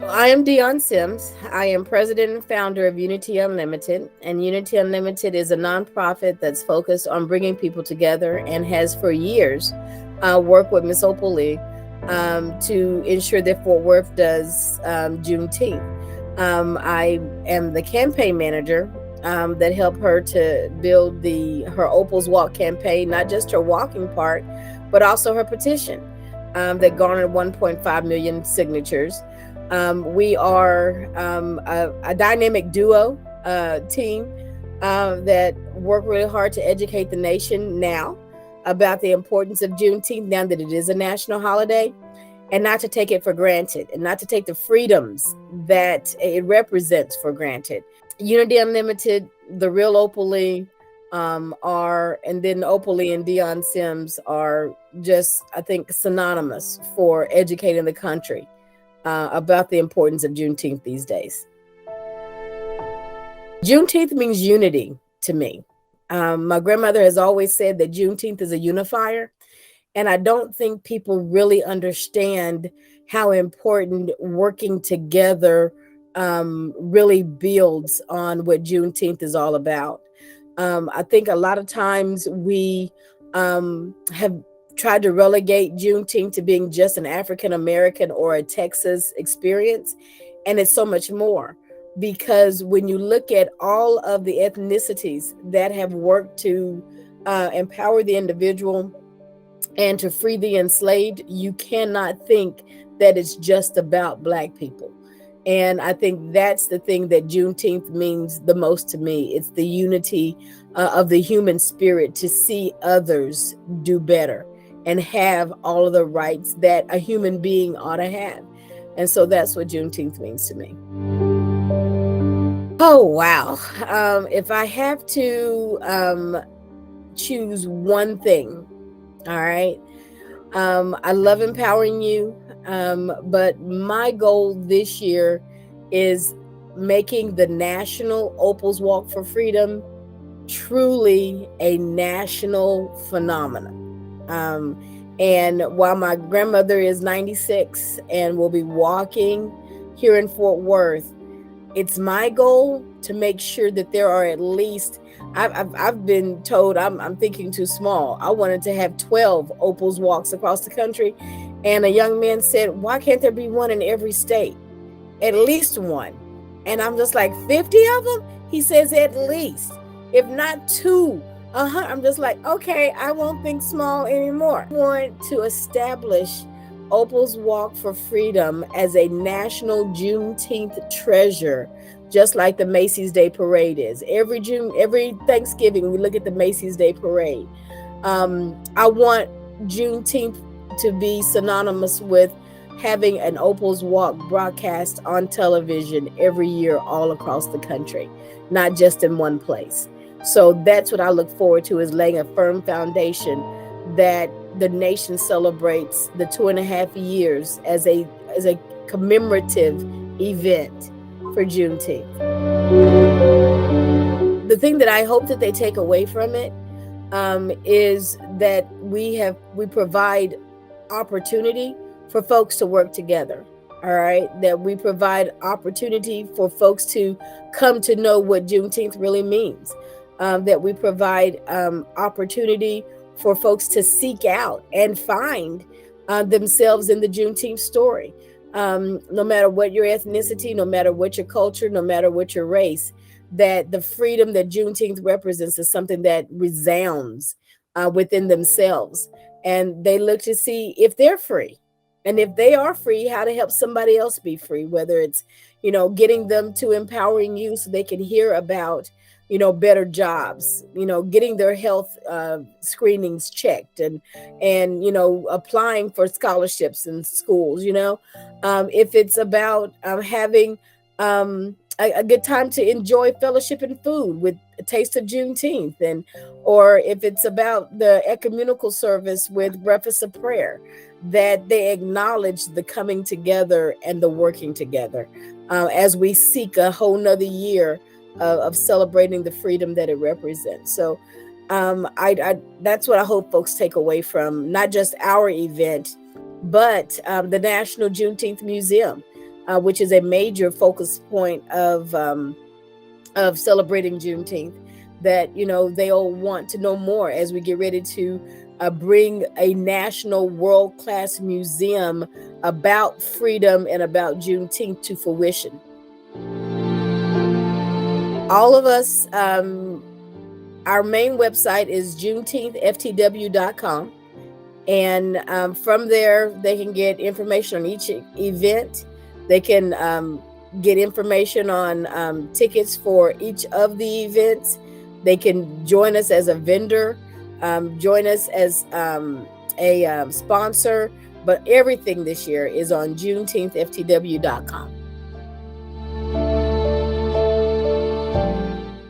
I am Dione Sims. I am president and founder of Unity Unlimited, and Unity Unlimited is a nonprofit that's focused on bringing people together and has for years worked with Miss Opal Lee to ensure that Fort Worth does Juneteenth. I am the campaign manager that helped her to build her Opal's Walk campaign, not just her walking part, but also her petition that garnered 1.5 million signatures. We are a dynamic duo team that work really hard to educate the nation now about the importance of Juneteenth, now that it is a national holiday, and not to take it for granted, and not to take the freedoms that it represents for granted. Unity Unlimited, the real Opal Lee, and then Opal Lee and Dione Sims are just, I think, synonymous for educating the country about the importance of Juneteenth these days. Juneteenth means unity to me. My grandmother has always said that Juneteenth is a unifier, and I don't think people really understand how important working together really builds on what Juneteenth is all about. I think a lot of times we have tried to relegate Juneteenth to being just an African American or a Texas experience, and it's so much more. Because when you look at all of the ethnicities that have worked to empower the individual and to free the enslaved, you cannot think that it's just about Black people. And I think that's the thing that Juneteenth means the most to me. It's the unity of the human spirit to see others do better and have all of the rights that a human being ought to have. And so that's what Juneteenth means to me. Oh, wow. If I have to choose one thing, all right, I love empowering you, but my goal this year is making the National Opal's Walk for Freedom truly a national phenomenon. And while my grandmother is 96 and will be walking here in Fort Worth, it's my goal to make sure that there are at least, I've been told I'm thinking too small. I wanted to have 12 Opal's Walks across the country. And a young man said, why can't there be one in every state? At least one. And I'm just like, 50 of them? He says, at least, if not two. I'm just like, okay, I won't think small anymore. I want to establish Opal's Walk for Freedom as a national Juneteenth treasure, just like the Macy's Day Parade is. Every Thanksgiving, we look at the Macy's Day Parade. I want Juneteenth to be synonymous with having an Opal's Walk broadcast on television every year all across the country, not just in one place. So that's what I look forward to, is laying a firm foundation that the nation celebrates the 2.5 years as a commemorative event for Juneteenth. The thing that I hope that they take away from it is that we provide opportunity for folks to work together. All right, that we provide opportunity for folks to come to know what Juneteenth really means. That we provide opportunity for folks to seek out and find themselves in the Juneteenth story. No matter what your ethnicity, no matter what your culture, no matter what your race, that the freedom that Juneteenth represents is something that resounds within themselves. And they look to see if they're free. And if they are free, how to help somebody else be free, whether it's, getting them to empowering you so they can hear about, better jobs, getting their health screenings checked and applying for scholarships in schools, if it's about having a good time to enjoy fellowship and food with a taste of Juneteenth, or if it's about the ecumenical service with breakfast of prayer, that they acknowledge the coming together and the working together as we seek a whole nother year of celebrating the freedom that it represents. So that's what I hope folks take away from not just our event, but the National Juneteenth Museum. which is a major focus point of celebrating Juneteenth, that they'll want to know more as we get ready to bring a national world-class museum about freedom and about Juneteenth to fruition. All of us, our main website is JuneteenthFTW.com. And from there, they can get information on each event. They can get information on tickets for each of the events. They can join us as a vendor, join us as a sponsor. But everything this year is on JuneteenthFTW.com.